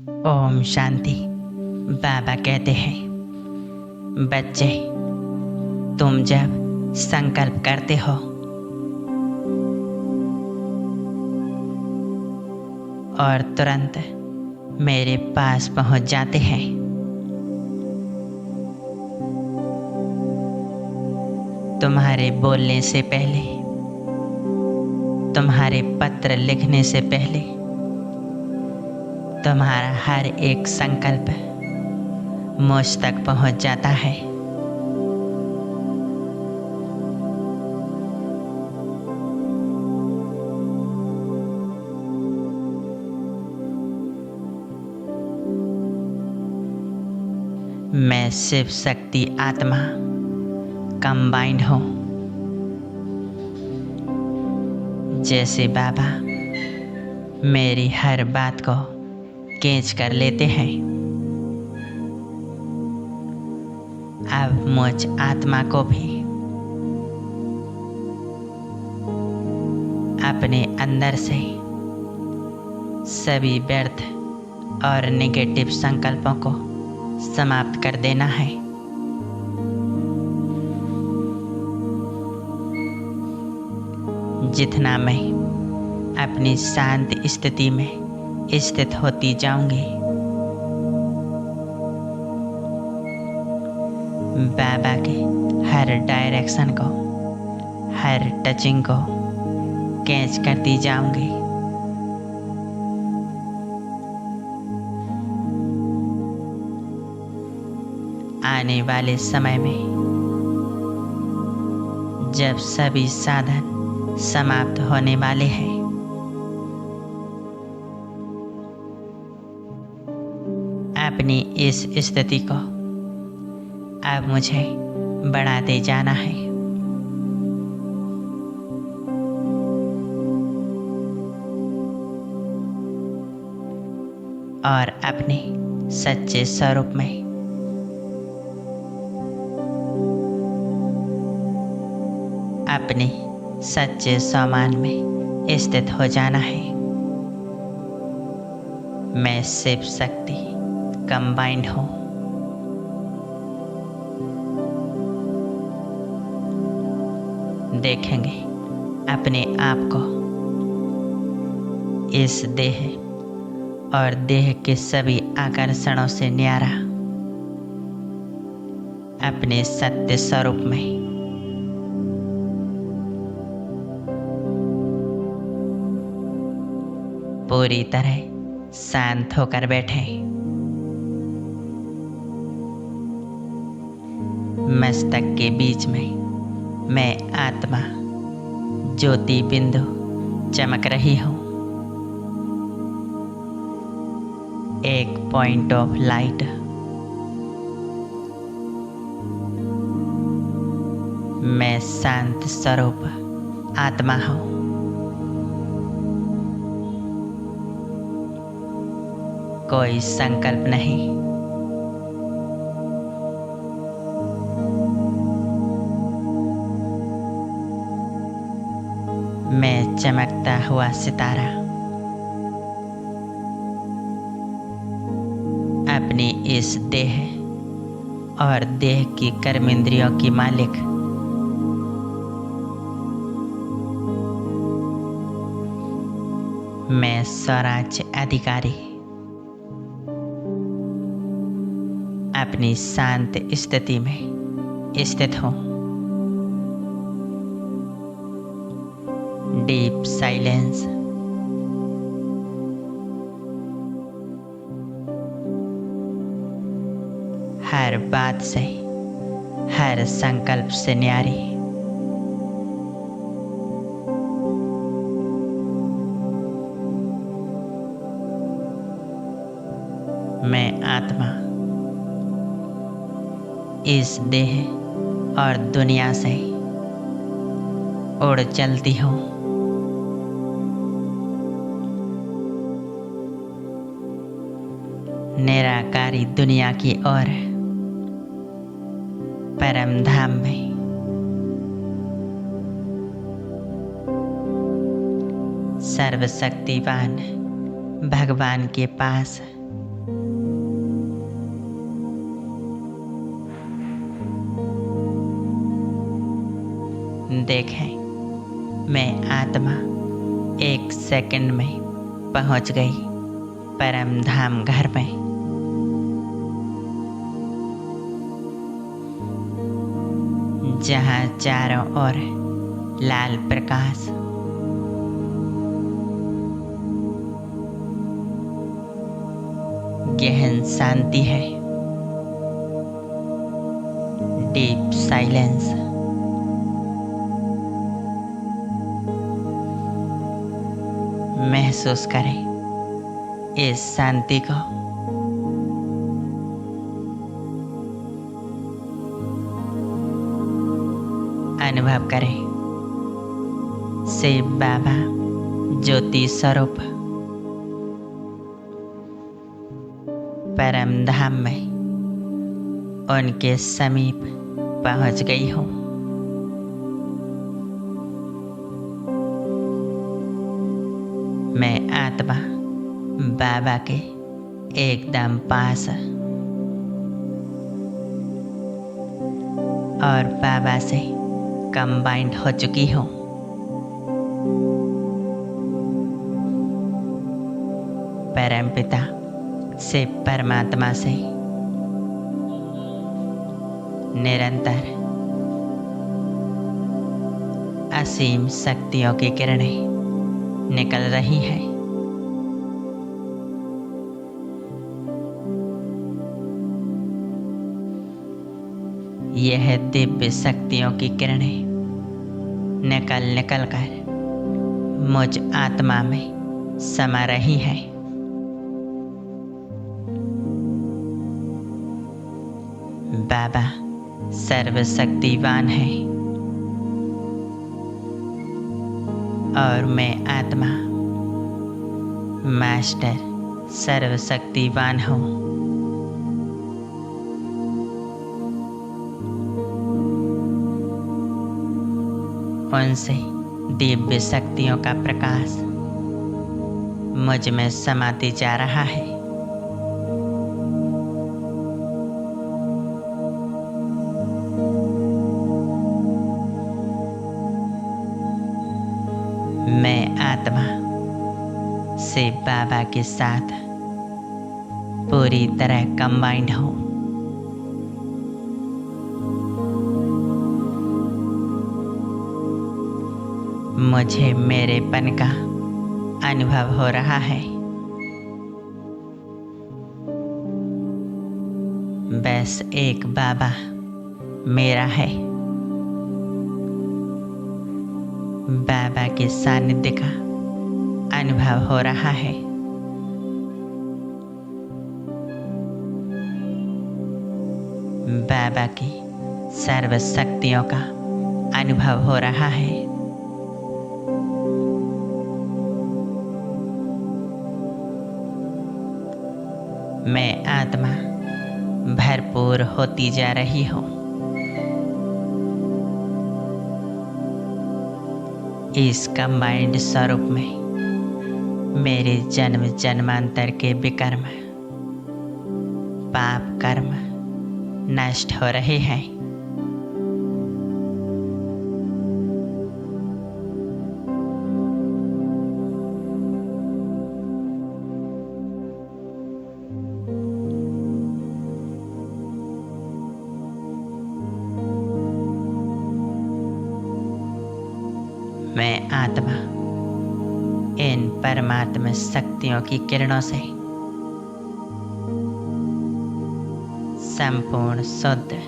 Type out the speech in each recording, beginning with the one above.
ओम शांति। बाबा कहते हैं, बच्चे, तुम जब संकल्प करते हो और तुरंत मेरे पास पहुंच जाते हैं, तुम्हारे बोलने से पहले, तुम्हारे पत्र लिखने से पहले, तुम्हारा हर एक संकल्प मुझ तक पहुंच जाता है। मैं शिव शक्ति आत्मा कंबाइंड हूँ। जैसे बाबा मेरी हर बात को कैच कर लेते हैं, अब मुझ आत्मा को भी अपने अंदर से सभी व्यर्थ और नेगेटिव संकल्पों को समाप्त कर देना है। जितना मैं अपनी शांत स्थिति में स्थित होती जाऊंगी, बाबा के हर डायरेक्शन को, हर टचिंग को कैच करती जाऊंगी। आने वाले समय में जब सभी साधन समाप्त होने वाले हैं, अपनी इस स्थिति को अब मुझे बढ़ाते जाना है। और अपने सच्चे स्वरूप में अपने सच्चे सम्मान में स्थित हो जाना है। मैं शिव शक्ति कंबाइंड हूँ। देखेंगे अपने आप को इस देह और देह के सभी आकर्षणों से न्यारा अपने सत्य स्वरूप में। पूरी तरह शांत होकर बैठे, मस्तक के बीच में मैं आत्मा ज्योति बिंदु चमक रही हूँ। एक पॉइंट ऑफ लाइट। मैं शांत स्वरूप आत्मा हूँ। कोई संकल्प नहीं, मैं चमकता हुआ सितारा अपनी इस देह और देह की कर्मेंद्रियों की मालिक मैं स्वराज्य अधिकारी अपनी शांत स्थिति में स्थित हूँ। Deep silence. हर बात से, हर संकल्प से न्यारी मैं आत्मा इस देह और दुनिया से उड़ चलती हूँ। निराकारी दुनिया की ओर, परम धाम में सर्वशक्तिवान भगवान के पास देखें, मैं आत्मा 1 सेकंड में पहुंच गई परम धाम घर में। जहाँ चारों ओर लाल प्रकाश, गहन शांति है, डीप साइलेंस। महसूस करें इस शांति को। अनुभव करें शिव बाबा ज्योति स्वरूप परम धाम में उनके समीप पहुंच गई हूँ। मैं आत्मा बाबा के एकदम पास और बाबा से कंबाइंड हो चुकी हूँ। परमपिता से परमात्मा से निरंतर असीम शक्तियों की किरणें निकल रही है। यह दिव्य शक्तियों की किरणें निकल कर मुझ आत्मा में समा रही है। बाबा सर्वशक्तिवान है और मैं आत्मा मास्टर सर्वशक्तिवान हूँ। उनसे दिव्य शक्तियों का प्रकाश मुझ में समाते जा रहा है। मैं आत्मा से बाबा के साथ पूरी तरह कंबाइंड हूँ। मुझे मेरेपन का अनुभव हो रहा है। बस एक बाबा मेरा है। बाबा के सानिध्य का अनुभव हो रहा है। बाबा की सर्व शक्तियों का अनुभव हो रहा है। मैं आत्मा भरपूर होती जा रही हूँ। इस कंबाइंड स्वरूप में मेरे जन्म जन्मांतर के विकर्म पाप कर्म नष्ट हो रहे हैं। मैं आत्मा इन परमात्मा शक्तियों की किरणों से संपूर्ण शुद्ध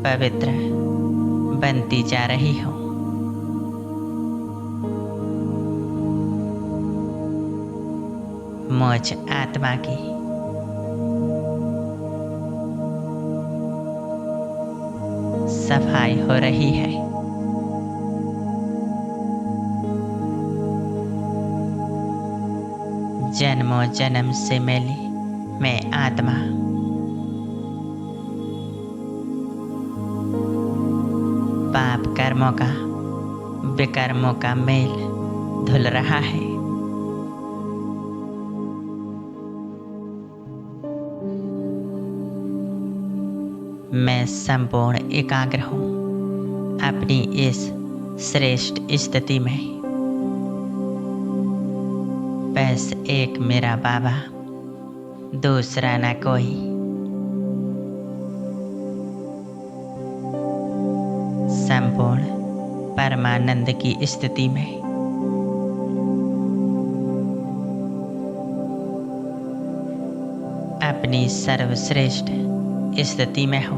पवित्र बनती जा रही हूँ। मुझ आत्मा की सफाई हो रही है। जन्मों जन्म से मिली मैं आत्मा पाप कर्मों का विकर्मों का मेल धुल रहा है। मैं संपूर्ण एकाग्र हूँ अपनी इस श्रेष्ठ स्थिति में। बस एक मेरा बाबा, दूसरा न कोई। संपूर्ण परमानंद की स्थिति में अपनी सर्वश्रेष्ठ स्थिति में हो।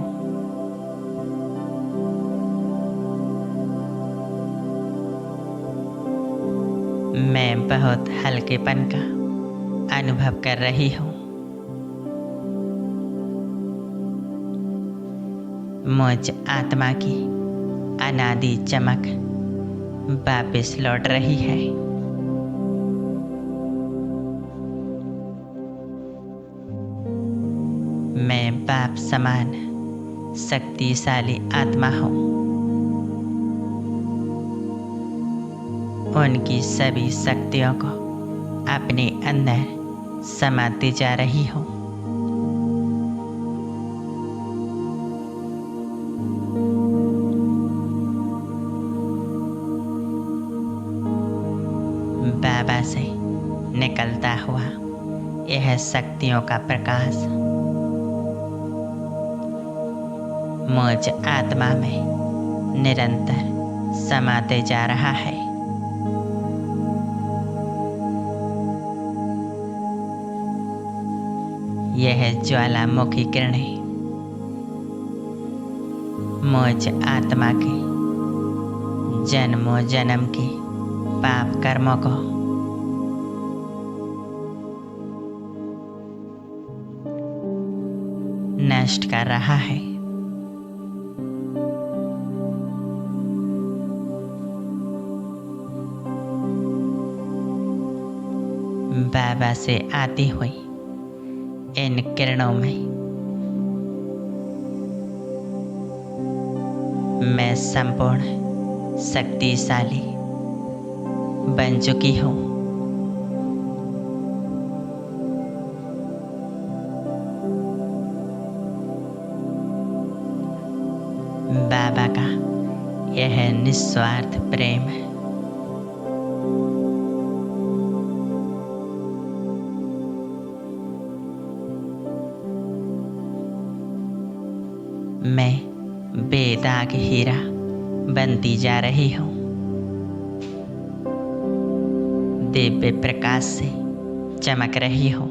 मैं बहुत हल्केपन का अनुभव कर रही हूँ। मुझ आत्मा की अनादि चमक वापस लौट रही है। मैं बाप समान शक्तिशाली आत्मा हूँ। उनकी सभी शक्तियों को अपने अंदर समाती जा रही हूँ। बाबा से निकलता हुआ यह शक्तियों का प्रकाश मुझ आत्मा में निरंतर समाते जा रहा है। यह ज्वालामुखी किरणें मुझ आत्मा के जन्मों जन्म के पाप कर्मों को नष्ट कर रहा है। बाबा से आती हुई इन किरणों में मैं संपूर्ण शक्तिशाली बन चुकी हूँ। बाबा का यह निस्वार्थ प्रेम मैं बेदाग हीरा बनती जा रही हूँ। दिव्य प्रकाश से चमक रही हूँ।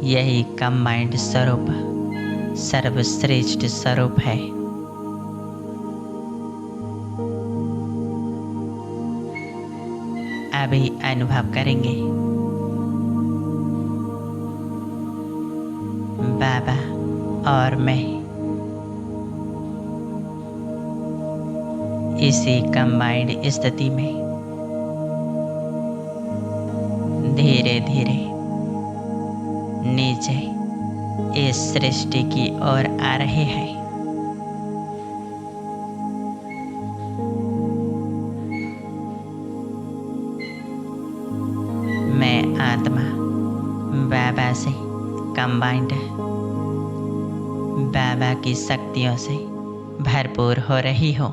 यही कंबाइंड स्वरूप सर्वश्रेष्ठ स्वरूप है। अभी अनुभव करेंगे बाबा और मैं इसी कंबाइंड स्थिति में धीरे धीरे नीचे इस सृष्टि की ओर आ रहे हैं। मैं आत्मा बाबा से कंबाइंड बाबा की शक्तियों से भरपूर हो रही हूँ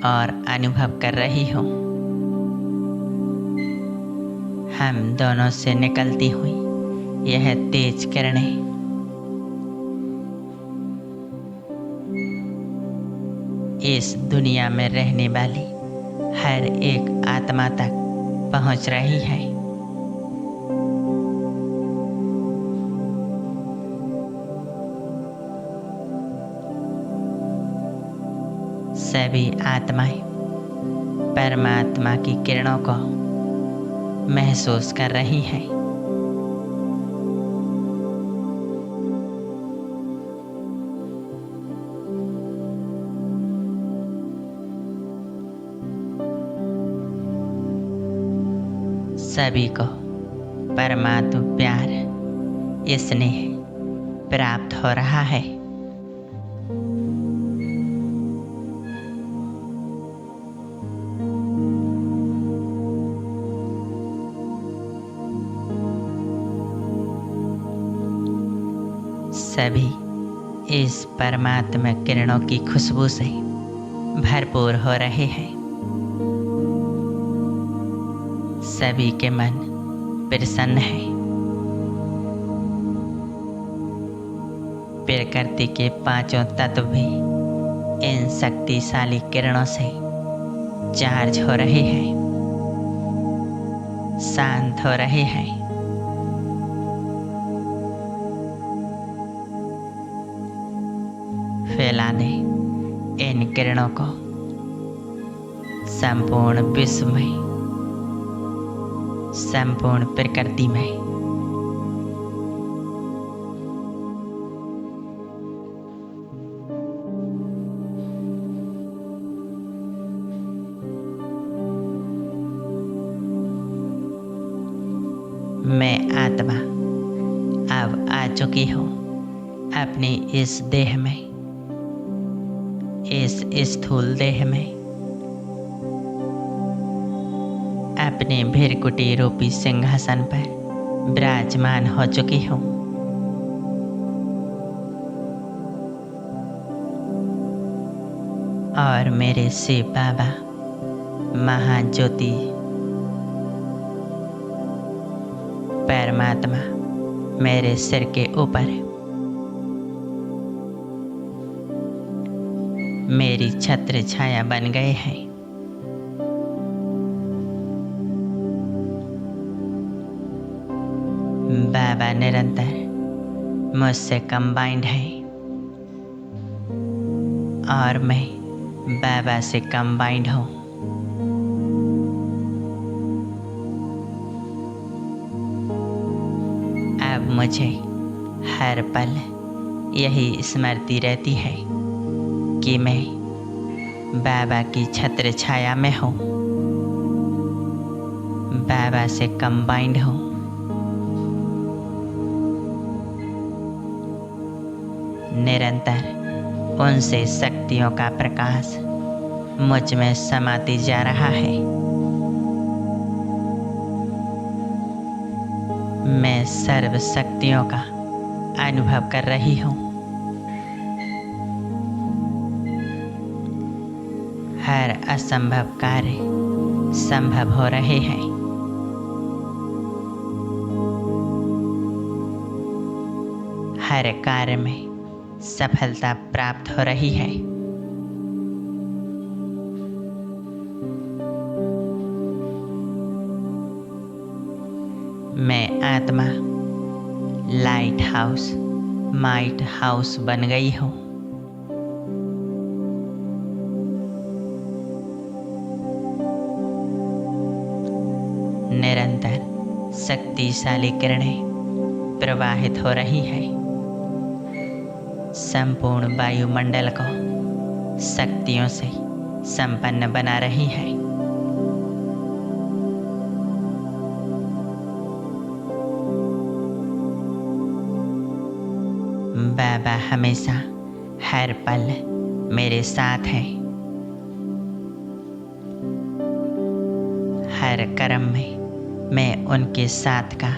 और अनुभव कर रही हूँ हम दोनों से निकलती हुई यह तेज किरणें इस दुनिया में रहने वाली हर एक आत्मा तक पहुंच रही है। सभी आत्माएं परमात्मा की किरणों को महसूस कर रही हैं। सभी को परमात्मा प्यार स्नेह प्राप्त हो रहा है। सभी इस परमात्मा किरणों की खुशबू से भरपूर हो रहे हैं। सभी के मन प्रसन्न है। प्रकृति के पांचों तत्व भी इन शक्तिशाली किरणों से चार्ज हो रहे हैं, शांत हो रहे हैं। फैला दे इन किरणों को संपूर्ण विश्व में, संपूर्ण प्रकृति में। मैं आत्मा अब आ चुकी हूँ अपनी इस देह में, इस स्थूल देह में, अपने भीरकुटी रूपी सिंहासन पर विराजमान हो चुकी हूँ। और मेरे शिव बाबा महाज्योति परमात्मा मेरे सिर के ऊपर मेरी छत्र छाया बन गए हैं। बाबा निरंतर मुझसे कंबाइंड है और मैं बाबा से कंबाइंड हूँ। अब मुझे हर पल यही स्मृति रहती है कि मैं बाबा की छत्र छाया में हूँ, बाबा से कंबाइंड हूँ। निरंतर उनसे शक्तियों का प्रकाश मुझ में समाते जा रहा है। मैं सर्व शक्तियों का अनुभव कर रही हूँ। हर असंभव कार्य संभव हो रहे हैं। हर कार्य में सफलता प्राप्त हो रही है। मैं आत्मा लाइट हाउस, माइट हाउस बन गई हूँ। निरंतर शक्तिशाली किरणें प्रवाहित हो रही है। संपूर्ण वायुमंडल को शक्तियों से संपन्न बना रही है। बाबा हमेशा हर पल मेरे साथ है। हर कर्म में मैं उनके साथ का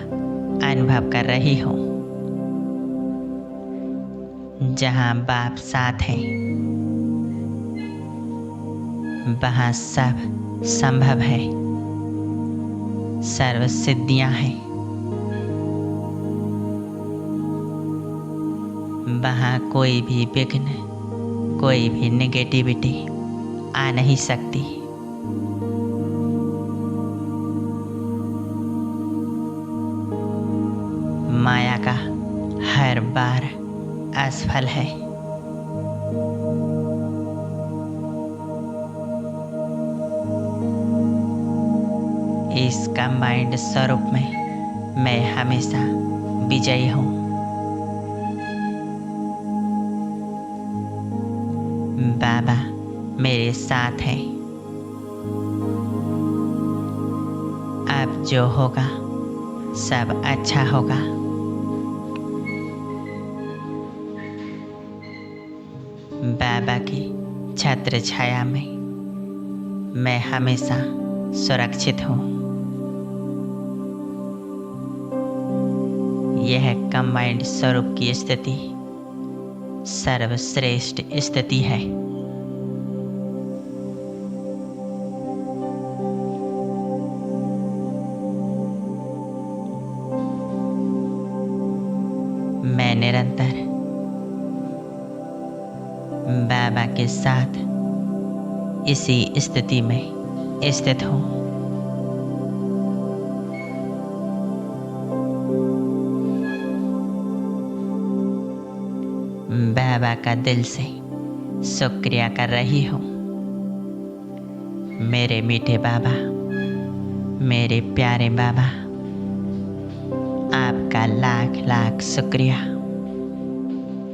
अनुभव कर रही हूँ। जहाँ बाप साथ है वहाँ सब संभव है, सर्व सिद्धियाँ हैं। वहाँ कोई भी विघ्न, कोई भी नेगेटिविटी आ नहीं सकती। माया का हर बार असफल है। इस कंबाइंड स्वरूप में मैं हमेशा विजयी हूँ। बाबा मेरे साथ हैं। अब जो होगा सब अच्छा होगा। बाबा की छत्र छाया में मैं हमेशा सुरक्षित हूँ। यह कंबाइंड स्वरूप की स्थिति सर्वश्रेष्ठ स्थिति है। मैं निरंतर बाबा के साथ इसी स्थिति में स्थित हूँ। बाबा का दिल से शुक्रिया कर रही हूँ। मेरे मीठे बाबा, मेरे प्यारे बाबा, आपका लाख लाख शुक्रिया,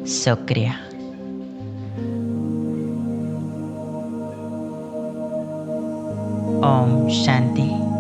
शुक्रिया। ओम शांति।